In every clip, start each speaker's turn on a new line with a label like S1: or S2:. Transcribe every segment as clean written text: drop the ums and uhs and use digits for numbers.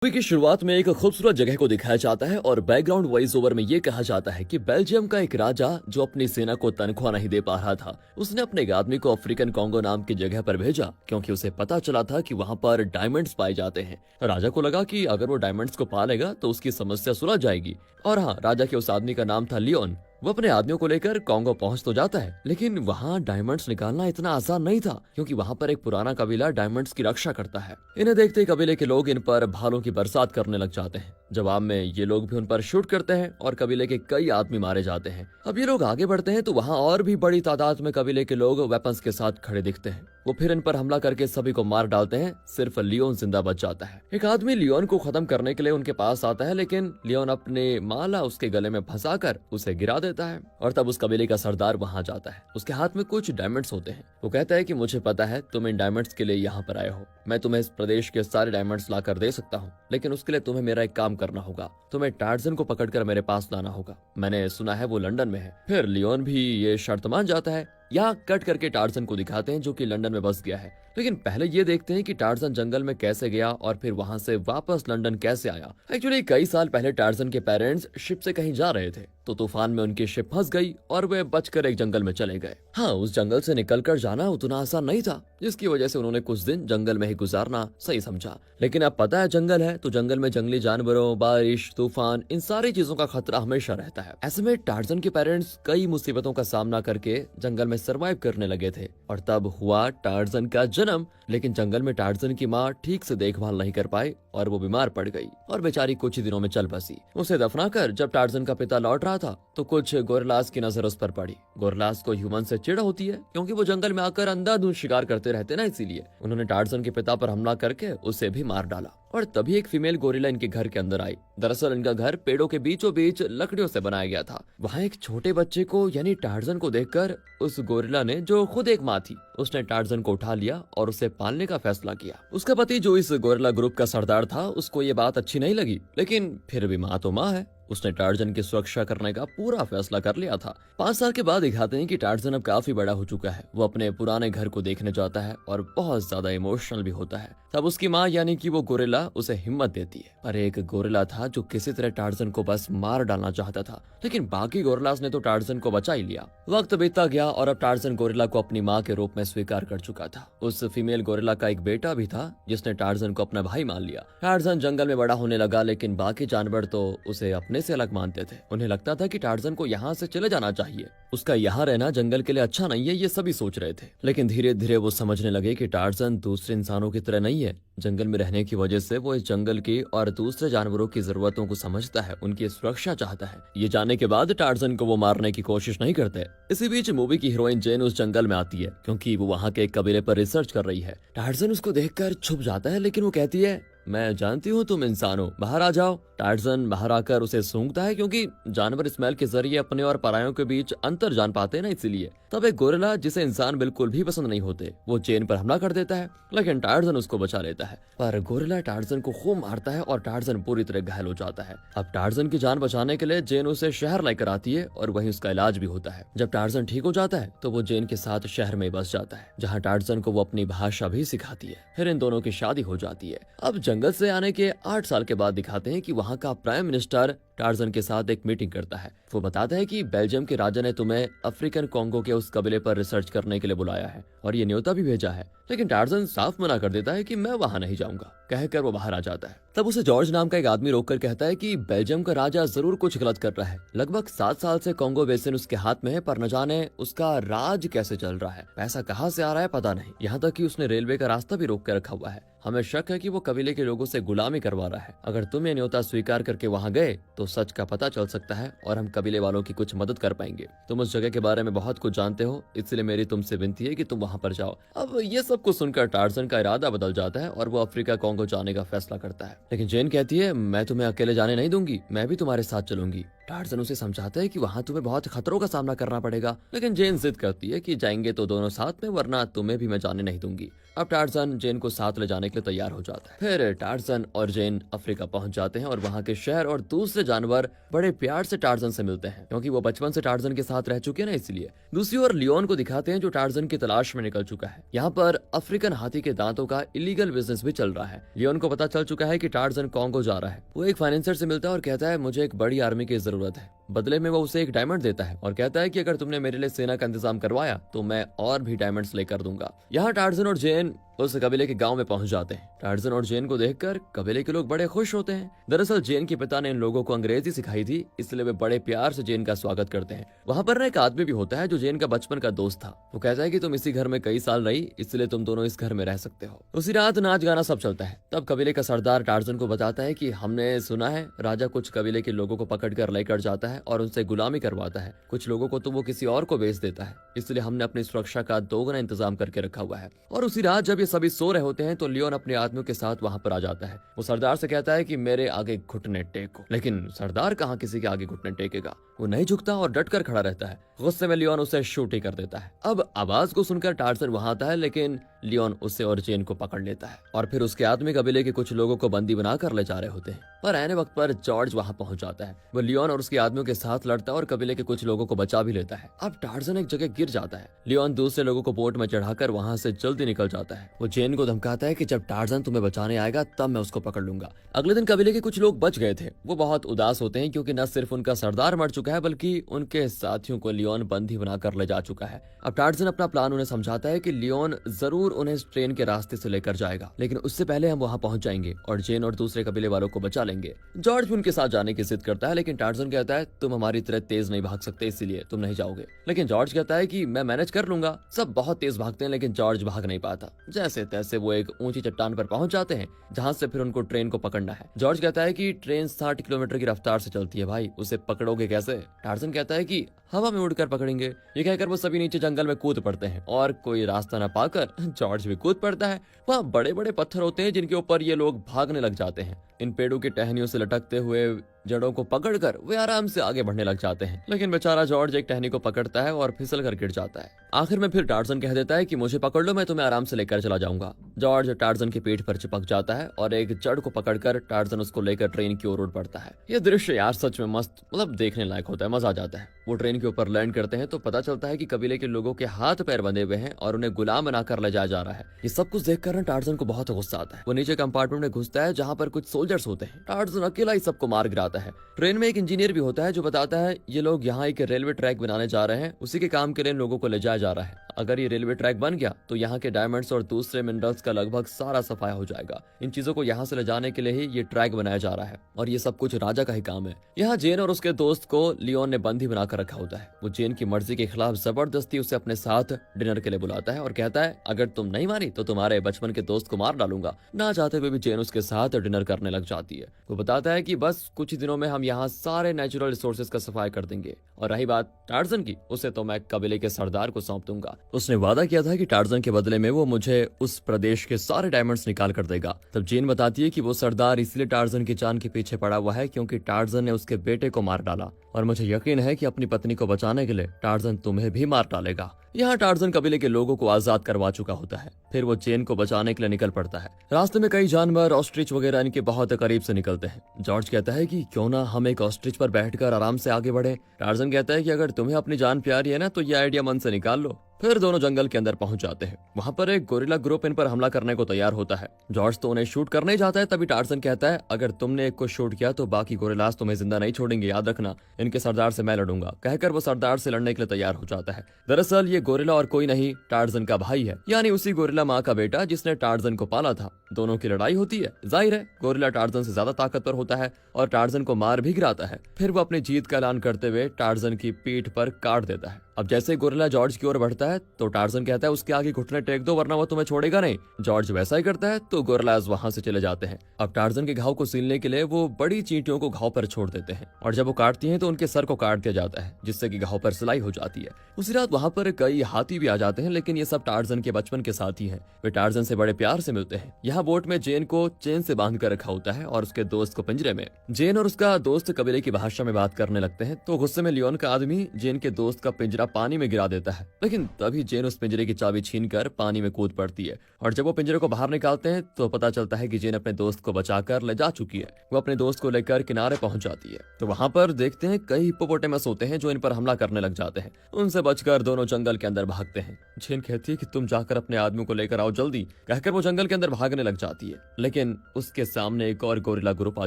S1: Movie की शुरुआत में एक खूबसूरत जगह को दिखाया जाता है और बैकग्राउंड वॉइस ओवर में ये कहा जाता है कि बेल्जियम का एक राजा जो अपनी सेना को तनख्वाह नहीं दे पा रहा था, उसने अपने एक आदमी को अफ्रीकन कॉन्गो नाम की जगह पर भेजा क्योंकि उसे पता चला था कि वहां पर डायमंड्स पाए जाते हैं। राजा को लगा कि अगर वो डायमंड्स को पालेगा तो उसकी समस्या सुलझ जाएगी। और हाँ, राजा के उस आदमी का नाम था लियोन। वो अपने आदमियों को लेकर कॉन्गो पहुंच तो जाता है, लेकिन वहां डायमंड्स निकालना इतना आसान नहीं था क्योंकि वहां पर एक पुराना कबीला डायमंड्स की रक्षा करता है। इन्हें देखते ही कबीले के लोग इन पर भालों की बरसात करने लग जाते हैं। जवाब में ये लोग भी उन पर शूट करते हैं और कबीले के कई आदमी मारे जाते हैं। अब ये लोग आगे बढ़ते हैं तो वहाँ और भी बड़ी तादाद में कबीले के लोग वेपन्स के साथ खड़े दिखते हैं। वो फिर इन पर हमला करके सभी को मार डालते हैं। सिर्फ लियोन जिंदा बच जाता है। एक आदमी लियोन को खत्म करने के लिए उनके पास आता है, लेकिन लियोन अपने माला उसके गले में फंसाकर उसे गिरा देता है। और तब उस कबीले का सरदार वहां जाता है। उसके हाथ में कुछ डायमंड्स होते हैं। वो कहता है कि मुझे पता है तुम इन डायमंड्स के लिए यहाँ पर आए हो, मैं तुम्हें इस प्रदेश के सारे डायमंड्स ला कर दे सकता हूँ, लेकिन उसके लिए तुम्हें मेरा एक काम करना होगा। तुम्हें टार्जन को पकड़कर मेरे पास लाना होगा। मैंने सुना है वो लंदन में है। फिर लियोन भी ये शर्त मान जाता है। यहाँ कट करके टार्जन को दिखाते हैं जो कि लंदन में बस गया है, लेकिन पहले ये देखते हैं कि टार्जन जंगल में कैसे गया और फिर वहां से वापस लंदन कैसे आया। एक्चुअली कई साल पहले टार्जन के पेरेंट्स शिप से कहीं जा रहे थे तो तूफान में उनकी शिप फंस गई और वे बचकर एक जंगल में चले गए। हाँ, उस जंगल से निकलकर जाना उतना आसान नहीं था, जिसकी वजह से उन्होंने कुछ दिन जंगल में ही गुजारना सही समझा। लेकिन अब पता है जंगल है तो जंगल में जंगली जानवरों, बारिश, तूफान, इन सारी चीजों का खतरा हमेशा रहता है। ऐसे में टार्जन के पेरेंट्स कई मुसीबतों का सामना करके जंगल में सरवाइव करने लगे थे और तब हुआ टार्जन का जन्म। लेकिन जंगल में टार्जन की माँ ठीक से देखभाल नहीं कर पाई और वो बीमार पड़ गई और बेचारी कुछ ही दिनों में चल बसी। उसे दफनाकर जब टार्जन का पिता लौट रहा था तो कुछ गोरिल्लास की नजर उस पर पड़ी। गोरिल्लास को ह्यूमन से चिढ़ होती है क्योंकि वो जंगल में आकर अंधाधुंध शिकार करते रहते ना, इसीलिए उन्होंने टार्जन के पिता पर हमला करके उसे भी मार डाला। और तभी एक फीमेल गोरिल्ला इनके घर के अंदर आई। दरअसल इनका घर पेड़ों के बीचों बीच लकड़ियों से बनाया गया था। वहाँ एक छोटे बच्चे को यानी टार्जन को देखकर उस गोरिल्ला ने, जो खुद एक माँ थी, उसने टार्जन को उठा लिया और उसे पालने का फैसला किया। उसका पति जो इस गोरिल्ला ग्रुप का सरदार था, उसको ये बात अच्छी नहीं लगी, लेकिन फिर भी माँ तो माँ है, उसने टार्जन की सुरक्षा करने का पूरा फैसला कर लिया था। 5 साल के बाद दिखाते हैं कि टार्जन अब काफी बड़ा हो चुका है। वो अपने पुराने घर को देखने जाता है और बहुत ज्यादा इमोशनल भी होता है। तब उसकी माँ यानी कि वो गोरिल्ला उसे हिम्मत देती है। पर एक गोरिल्ला था जो किसी तरह टार्जन को बस मार डालना चाहता था, लेकिन बाकी गोरिल्लास ने तो टार्जन को बचा ही लिया। वक्त बीतता गया और अब टार्जन गोरिल्ला को अपनी माँ के रूप में स्वीकार कर चुका था। उस फीमेल गोरिल्ला का एक बेटा भी था जिसने टार्जन को अपना भाई मान लिया। टार्जन जंगल में बड़ा होने लगा, लेकिन बाकी जानवर तो उसे अपने से अलग मानते थे। उन्हें लगता था कि टार्जन को यहाँ से चले जाना चाहिए, उसका यहाँ रहना जंगल के लिए अच्छा नहीं है, ये सभी सोच रहे थे। लेकिन धीरे धीरे वो समझने लगे कि टार्जन दूसरे इंसानों की तरह नहीं है। जंगल में रहने की वजह से वो इस जंगल की और दूसरे जानवरों की जरूरतों को समझता है, उनकी सुरक्षा चाहता है। ये जानने के बाद टार्जन को वो मारने की कोशिश नहीं करते। इसी बीच मूवी की हीरोइन जेन उस जंगल में आती है क्योंकि वो वहाँ के एक कबीले पर रिसर्च कर रही है। टार्जन उसको देखकर छुप जाता है, लेकिन वो कहती है, मैं जानती हूँ तुम इंसान हो, बाहर आ जाओ। टार्जन बाहर आकर उसे सूंघता है क्योंकि जानवर स्मेल के जरिए अपने और परायों के बीच अंतर जान पाते हैं ना, इसीलिए। तब एक गोरिल्ला जिसे इंसान बिल्कुल भी पसंद नहीं होते, वो चेन पर हमला कर देता है, लेकिन टार्जन उसको बचा लेता है। पर गोरिल्ला टार्जन को खूब मारता है और टार्जन पूरी तरह घायल हो जाता है। अब टार्जन की जान बचाने के लिए जेन उसे शहर लेकर आती है और वहीं उसका इलाज भी होता है। जब टार्जन ठीक हो जाता है तो वो जेन के साथ शहर में बस जाता है, जहाँ टार्जन को वो अपनी भाषा भी सिखाती है। फिर इन दोनों की शादी हो जाती है। अब जंगल से आने के 8 साल के बाद दिखाते हैं कि वहाँ का प्राइम मिनिस्टर टार्जन के साथ एक मीटिंग करता है। वो बताता है कि बेल्जियम के राजा ने तुम्हें अफ्रीकन कॉन्गो के उस कबीले पर रिसर्च करने के लिए बुलाया है और ये न्योता भी भेजा है। लेकिन टार्जन साफ मना कर देता है कि मैं वहां नहीं जाऊंगा, कहकर वो बाहर आ जाता है। तब उसे जॉर्ज नाम का एक आदमी रोककर कहता है कि बेल्जियम का राजा जरूर कुछ गलत कर रहा है। लगभग 7 साल से कॉन्गो बेसिन उसके हाथ में है, पर न जाने उसका राज कैसे चल रहा है, पैसा कहाँ से आ रहा है पता नहीं। यहाँ तक कि उसने रेलवे का रास्ता भी रोक कर रखा हुआ है। हमें शक है कि वो कबीले के लोगों से गुलामी करवा रहा है। अगर तुम ये न्योता स्वीकार करके वहाँ गए तो सच का पता चल सकता है और हम कबीले वालों की कुछ मदद कर पाएंगे। तुम उस जगह के बारे में बहुत कुछ जानते हो, इसलिए मेरी तुमसे विनती है कि तुम वहाँ पर जाओ। अब ये सब कुछ सुनकर टार्जन का इरादा बदल जाता है और वो अफ्रीका कॉन्गो जाने का फैसला करता है। लेकिन जेन कहती है, मैं तुम्हें अकेले जाने नहीं दूंगी, मैं भी तुम्हारे साथ चलूंगी। टार्जन उसे समझाता है कि वहाँ तुम्हें बहुत खतरों का सामना करना पड़ेगा, लेकिन जेन जिद करती है कि जाएंगे तो दोनों साथ में, वरना तुम्हें भी मैं जाने नहीं दूंगी। अब टार्जन जेन को साथ ले जाने के लिए तैयार हो जाता है। फिर टार्जन और जेन अफ्रीका पहुंच जाते हैं और वहाँ के शहर और दूसरे जानवर बड़े प्यार से टार्जन से मिलते हैं, क्योंकि वो बचपन से टार्जन के साथ रह चुके हैं ना, इसलिए। दूसरी ओर लियोन को दिखाते हैं जो टार्जन की तलाश में निकल चुका है। यहाँ पर अफ्रीकन हाथी के दांतों का इलीगल बिजनेस भी चल रहा है। लियोन को पता चल चुका है कि टार्जन कॉन्गो जा रहा है। वो एक फाइनेंसर से मिलता है और कहता है मुझे एक बड़ी आर्मी की जरूरत है। बदले में वो उसे एक डायमंड देता है और कहता है कि अगर तुमने मेरे लिए सेना का इंतजाम करवाया तो मैं और भी डायमंड्स लेकर दूंगा। यहाँ टार्जन और जेन उस कबीले के गांव में पहुंच जाते हैं। टार्जन और जेन को देखकर कबीले के लोग बड़े खुश होते हैं। दरअसल जेन के पिता ने इन लोगों को अंग्रेजी सिखाई थी, इसलिए वे बड़े प्यार से जेन का स्वागत करते हैं। वहाँ पर एक आदमी भी होता है जो जेन का बचपन का दोस्त था। वो कहता है कि तुम इसी घर में कई साल रही, इसलिए तुम दोनों इस घर में रह सकते हो। उसी रात नाच गाना सब चलता है। तब कबीले का सरदार टार्जन को बताता है कि हमने सुना है राजा कुछ कबीले के लोगों को पकड़ कर लेकर जाता है और उनसे गुलामी करवाता है। कुछ लोगों को तो वो किसी और को बेच देता है, इसलिए हमने अपनी सुरक्षा का दोगुना इंतजाम करके रखा हुआ है। और उसी रात जब ये सभी सो रहे होते हैं तो लियोन अपने आदमियों के साथ वहां पर आ जाता है। वो सरदार से कहता है कि मेरे आगे घुटने टेको, लेकिन सरदार कहाँ किसी के आगे घुटने टेकेगा। वो नहीं झुकता और डट कर खड़ा रहता है। गुस्से में लियोन उसे शूट ही कर देता है। अब आवाज को सुनकर टार्जन वहां आता है, लेकिन लियोन उसे और जेन को पकड़ लेता है और फिर उसके आदमी कबीले के कुछ लोगों को बंदी बनाकर ले जा रहे होते हैं। पर आने वक्त पर जॉर्ज वहां पहुंच जाता है। वो लियोन और उसके आदमियों के साथ लड़ता है और कबीले के कुछ लोगों को बचा भी लेता है। अब टार्जन एक जगह गिर जाता है। लियोन दूसरे लोगों को बोट में चढ़ाकर वहां से जल्दी निकल जाता है। वो जेन को धमकाता है कि जब टार्जन तुम्हें बचाने आएगा तब मैं उसको पकड़ लूंगा। अगले दिन कबीले के कुछ लोग बच गए थे। वो बहुत उदास होते हैं क्योंकि न सिर्फ उनका सरदार मर चुका है बल्कि उनके साथियों को लियोन बंदी बनाकर ले जा चुका है। अब टार्जन अपना प्लान उन्हें समझाता है कि लियोन जरूर उन्हें ट्रेन के रास्ते से लेकर जाएगा, लेकिन उससे पहले हम वहां पहुंच जाएंगे और जेन और दूसरे कबीले वालों को बचा लेंगे। जॉर्ज भी उनके साथ जाने की जिद करता है, लेकिन टार्जन कहता है तुम हमारी तरह तेज नहीं भाग सकते, इसीलिए तुम नहीं जाओगे। लेकिन जॉर्ज कहता है कि मैं मैनेज कर लूंगा। सब बहुत तेज भागते हैं, लेकिन जॉर्ज भाग नहीं पाता। जैसे तैसे वो एक ऊंची चट्टान पर पहुंच जाते हैं, जहां से फिर उनको ट्रेन को पकड़ना है। जॉर्ज कहता है कि ट्रेन 60 किलोमीटर की रफ्तार से चलती है भाई, उसे पकड़ोगे कैसे? टार्जन कहता है कि हवा में उड़कर पकड़ेंगे। ये कहकर वो सभी नीचे जंगल में कूद पड़ते हैं और कोई रास्ता न पाकर जॉर्ज भी कूद पड़ता है। वहाँ बड़े बड़े पत्थर होते हैं जिनके ऊपर ये लोग भागने लग जाते हैं। इन पेड़ों की टहनियों से लटकते हुए जड़ों को पकड़कर वे आराम से आगे बढ़ने लग जाते हैं, लेकिन बेचारा जॉर्ज एक टहनी को पकड़ता है और फिसल कर गिर जाता है। आखिर में फिर टार्जन कह देता है कि मुझे पकड़ लो, मैं तुम्हें आराम से लेकर चला जाऊंगा। जॉर्ज टार्जन की पीठ पर चिपक जाता है और एक जड़ को पकड़कर टार्जन उसको लेकर ट्रेन की ओर उड़ पड़ता है। ये दृश्य यार सच में मस्त, मतलब देखने लायक होता है, मजा आ जाता है। वो ट्रेन के ऊपर लैंड करते हैं तो पता चलता है कि कबीले के लोगों के हाथ पैर बंधे हुए हैं और उन्हें गुलाम बनाकर ले जाया जा रहा है। ये सब कुछ देखकर टार्जन को बहुत गुस्सा आता है। वो नीचे कंपार्टमेंट में घुसता है जहाँ पर कुछ सोल्जर्स होते हैं। टार्जन अकेला ही सबको मार गिराता है। ट्रेन में एक इंजीनियर भी होता है जो बताता है ये लोग यहाँ एक रेलवे ट्रैक बनाने जा रहे हैं, उसी के काम के लिए लोगों को ले जाया जा रहा है। अगर ये रेलवे ट्रैक बन गया तो यहाँ के डायमंड्स और दूसरे मिनरल्स का लगभग सारा सफाया हो जाएगा। इन चीजों को यहाँ से ले जाने के लिए ही ये ट्रैक बनाया जा रहा है और ये सब कुछ राजा का ही काम है। यहाँ जेन और उसके दोस्त को लियोन ने बंदी बनाकर रखा होता है। वो जेन की मर्जी के खिलाफ जबरदस्ती उसे अपने साथ डिनर के लिए बुलाता है और कहता है अगर तुम नहीं मानी तो तुम्हारे बचपन के दोस्त को मार डालूंगा। ना चाहते हुए भी जेन उसके साथ डिनर करने लग जाती है। वो बताता है कि बस कुछ ही दिनों में हम यहाँ सारे नेचुरल रिसोर्सेज का सफाई कर देंगे, और रही बात टार्जन की, उसे तो मैं कबीले के सरदार को सौंप दूंगा। उसने वादा किया था कि टार्जन के बदले में वो मुझे उस प्रदेश के सारे डायमंड्स निकाल कर देगा। तब जेन बताती है कि वो सरदार इसलिए टार्जन की जान के पीछे पड़ा हुआ है क्योंकि टार्जन ने उसके बेटे को मार डाला, और मुझे यकीन है कि अपनी पत्नी को बचाने के लिए टार्जन तुम्हें भी मार डालेगा। यहाँ टार्जन कबीले के लोगों को आजाद करवा चुका होता है। फिर वो जेन को बचाने के लिए निकल पड़ता है। रास्ते में कई जानवर, ऑस्ट्रिच वगैरह इनके बहुत करीब से निकलते हैं। जॉर्ज कहता है कि क्यों ना हम एक ऑस्ट्रिच पर बैठकर आराम से आगे बढ़े। टार्जन कहता है कि अगर तुम्हें अपनी जान प्यारी है ना तो ये आइडिया मन से निकाल लो। फिर दोनों जंगल के अंदर पहुंच जाते हैं। वहां पर एक गोरिल्ला ग्रुप इन पर हमला करने को तैयार होता है। जॉर्ज तो उन्हें शूट करने जाता है, तभी टार्जन कहता है अगर तुमने एक को शूट किया तो बाकी गोरिल्लास तुम्हें जिंदा नहीं छोड़ेंगे, याद रखना, इनके सरदार से मैं लड़ूंगा। कहकर वो सरदार से लड़ने के लिए तैयार हो जाता है। दरअसल ये गोरिल्ला और कोई नहीं, टार्जन का भाई है, यानी उसी गोरिल्ला माँ का बेटा जिसने टार्जन को पाला था। दोनों की लड़ाई होती है। जाहिर है गोरिल्ला टार्जन से ज्यादा ताकतवर होता है और टार्जन को मार भी गिराता है। फिर वो अपनी जीत का ऐलान करते हुए टार्जन की पीठ पर काट देता है। अब जैसे गोरिल्ला जॉर्ज की ओर बढ़ता है तो टार्जन कहता है उसके आगे घुटने टेक दो वरना वो तुम्हें छोड़ेगा नहीं। जॉर्ज वैसा ही करता है तो गोरिल्लास वहां से चले जाते हैं। अब टार्जन के घाव को सीलने के लिए वो बड़ी चींटियों को घाव पर छोड़ देते हैं, और जब वो काटती हैं तो उनके सर को काट दिया जाता है जिससे कि घाव पर सिलाई हो जाती है। उसी रात वहां पर कई हाथी भी आ जाते हैं, लेकिन ये सब टार्जन के बचपन के साथी हैं। वे टार्जन से बड़े प्यार से मिलते हैं। यहाँ जहाँ बोट में जेन को चेन से बांध कर रखा होता है और उसके दोस्त को पिंजरे में। जेन और उसका दोस्त कबीले की भाषा में बात करने लगते हैं तो गुस्से में लियोन का आदमी जेन के दोस्त का पिंजरा पानी में गिरा देता है, लेकिन तभी जेन उस पिंजरे की चाबी छीनकर पानी में कूद पड़ती है और जब वो पिंजरे को बाहर निकालते हैं तो पता चलता है कि जेन अपने दोस्त को बचाकर ले जा चुकी है। वो अपने दोस्त को लेकर किनारे पहुंच जाती है तो वहां पर देखते हैं कई हिप्पोपोटेमस होते हैं जो इन पर हमला करने लग जाते हैं। उनसे बचकर दोनों जंगल के अंदर भागते हैं। जेन कहती है कि तुम जाकर अपने आदमी को लेकर आओ जल्दी, कहकर वो जंगल के अंदर भागने लग जाती है, लेकिन उसके सामने एक और गोरिल्ला ग्रुप आ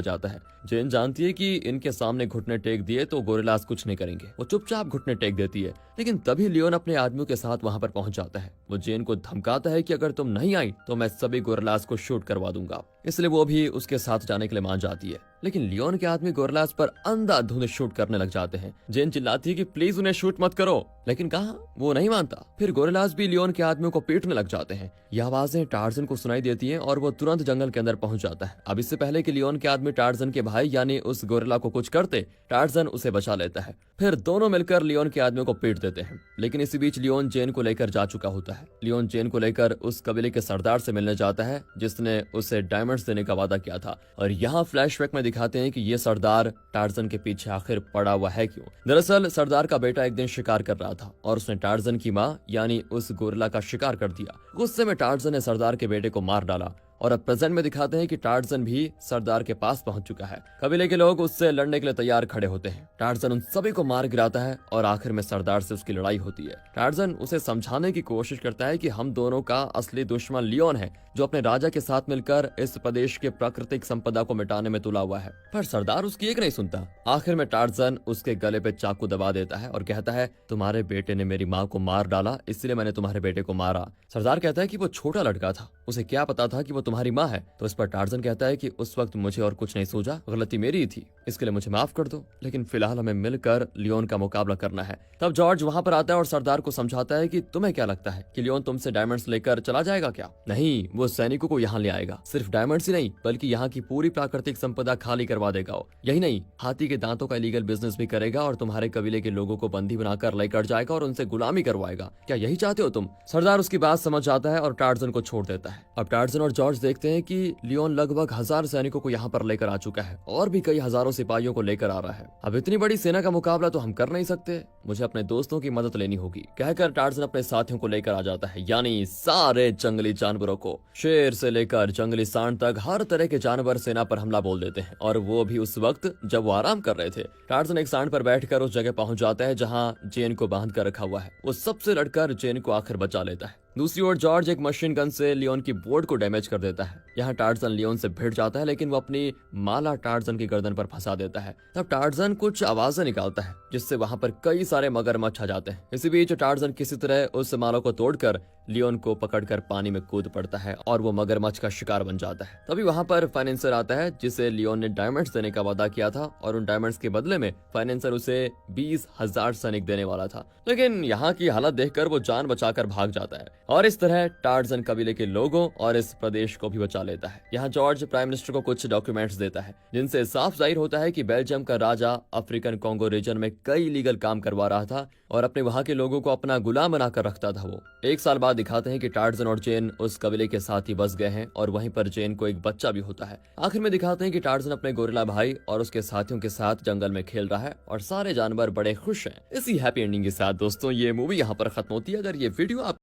S1: जाता है। जेन जानती है कि इनके सामने घुटने टेक दिए तो गोरिल्लास कुछ नहीं करेंगे। वो चुपचाप घुटने टेक देती है, लेकिन तभी लियोन अपने आदमियों के साथ वहां पर पहुंच जाता है। वो जेन को धमकाता है कि अगर तुम नहीं आई तो मैं सभी गोरिल्लास को शूट करवा दूंगा, इसलिए वो भी उसके साथ जाने के लिए मान जाती है। लेकिन लियोन के आदमी गोरिल्लास पर अंधाधुंध शूट करने लग जाते हैं। जेन चिल्लाती है कि प्लीज उन्हें शूट मत करो, लेकिन कहा वो नहीं मानता। फिर गोरिल्लास भी लियोन के आदमियों को पीटने लग जाते हैं। ये आवाजें टार्जन को सुनाई देती हैं और वो तुरंत जंगल के अंदर पहुंच जाता है। अब इससे पहले कि लियोन के आदमी टार्जन के भाई यानी उस गोरिल्ला को कुछ करते, टार्जन उसे बचा लेता है। फिर दोनों मिलकर लियोन के आदमियों को पीट देते हैं, लेकिन इसी बीच लियोन जेन को लेकर जा चुका होता है। लियोन जेन को लेकर उस कबीले के सरदार से मिलने जाता है जिसने उसे डायमंड्स देने का वादा किया था और यहाँ फ्लैशबैक में दिखाते हैं कि ये सरदार टार्जन के पीछे आखिर पड़ा हुआ है क्यों। दरअसल सरदार का बेटा एक दिन शिकार कर रहा था और उसने टार्जन की माँ यानी उस गोरिल्ला का शिकार कर दिया। गुस्से में टार्जन ने सरदार के बेटे को मार डाला और अब प्रेजेंट में दिखाते हैं कि टार्जन भी सरदार के पास पहुंच चुका है। कबीले के लोग उससे लड़ने के लिए तैयार खड़े होते हैं। टार्जन उन सभी को मार गिराता है और आखिर में सरदार से उसकी लड़ाई होती है। टार्जन उसे समझाने की कोशिश करता है कि हम दोनों का असली दुश्मन लियोन है जो अपने राजा के साथ मिलकर इस प्रदेश के प्राकृतिक संपदा को मिटाने में तुला हुआ है, पर सरदार उसकी एक नहीं सुनता। आखिर में टार्जन उसके गले पे चाकू दबा देता है और कहता है तुम्हारे बेटे ने मेरी माँ को मार डाला, इसलिए मैंने तुम्हारे बेटे को मारा। सरदार कहता है कि वो छोटा लड़का था, उसे क्या पता था कि वो तुम्हारी माँ है। तो इस पर टार्जन कहता है कि उस वक्त मुझे और कुछ नहीं सूझा, गलती मेरी ही थी, इसके लिए मुझे माफ कर दो, लेकिन फिलहाल हमें मिलकर लियोन का मुकाबला करना है। तब जॉर्ज वहां पर आता है और सरदार को समझाता है कि तुम्हें क्या लगता है कि लियोन तुमसे डायमंड्स लेकर चला जाएगा क्या? नहीं, वो सैनिकों को यहाँ ले आएगा। सिर्फ डायमंड्स ही नहीं बल्कि यहाँ की पूरी प्राकृतिक संपदा खाली करवा देगा। यही नहीं, हाथी के दांतों का इलीगल बिजनेस भी करेगा और तुम्हारे कबीले के लोगों को बंदी बनाकर लेकर जाएगा और उनसे गुलामी करवाएगा। क्या यही चाहते हो तुम? सरदार उसकी बात समझ जाता है और टार्जन को छोड़ देता है। अब टार्जन और जॉर्ज देखते हैं कि लियोन लगभग 1000 सैनिकों को यहाँ पर लेकर आ चुका है और भी कई हजारों सिपाहियों को लेकर आ रहा है। अब इतनी बड़ी सेना का मुकाबला तो हम कर नहीं सकते, मुझे अपने दोस्तों की मदद लेनी होगी, कहकर टार्जन अपने साथियों को लेकर आ जाता है, यानी सारे जंगली जानवरों को। शेर से लेकर जंगली सांड तक हर तरह के जानवर सेना पर हमला बोल देते हैं और वो भी उस वक्त जब वो आराम कर रहे थे। टार्जन एक सांड पर बैठकर उस जगह पहुंच जाता है जहां जेन को बांध कर रखा हुआ है। वो सबसे लड़कर जेन को आखिर बचा लेता है। दूसरी ओर जॉर्ज एक मशीन गन से लियोन की बोट को डैमेज कर देता है। यहाँ टार्जन लियोन से भिड़ जाता है, लेकिन वो अपनी माला टार्जन की गर्दन पर फंसा देता है। तब टार्जन कुछ आवाजें निकालता है जिससे वहां पर कई सारे मगरमच्छ आ जाते हैं। इसी बीच टार्जन किसी तरह उस माला को तोड़कर लियोन को पकड़कर पानी में कूद पड़ता है और वो मगरमच्छ का शिकार बन जाता है। तभी वहां पर फाइनेंसर आता है जिसे लियोन ने डायमंड्स देने का वादा किया था और उन डायमंड्स के बदले में फाइनेंसर उसे 20,000 सैनिक देने वाला था, लेकिन यहाँ की हालत देखकर वो जान बचाकर भाग जाता है और इस तरह टार्जन कबीले के लोगों और इस प्रदेश को भी बचा लेता है। यहाँ जॉर्ज प्राइम मिनिस्टर को कुछ डॉक्यूमेंट्स देता है जिनसे साफ जाहिर होता है कि बेल्जियम का राजा अफ्रीकन कॉन्गो रीजन में कई लीगल काम करवा रहा था और अपने वहां के लोगों को अपना गुलाम बनाकर रखता था। वो 1 साल बाद दिखाते हैं कि टार्जन और जेन उस कबीले के साथ ही बस गए हैं और वहीं पर जेन को एक बच्चा भी होता है। आखिर में दिखाते हैं कि टार्जन अपने गोरिल्ला भाई और उसके साथियों के साथ जंगल में खेल रहा है और सारे जानवर बड़े खुश हैं। इसी हैप्पी एंडिंग के साथ दोस्तों ये मूवी यहाँ पर खत्म होती है। अगर ये वीडियो आप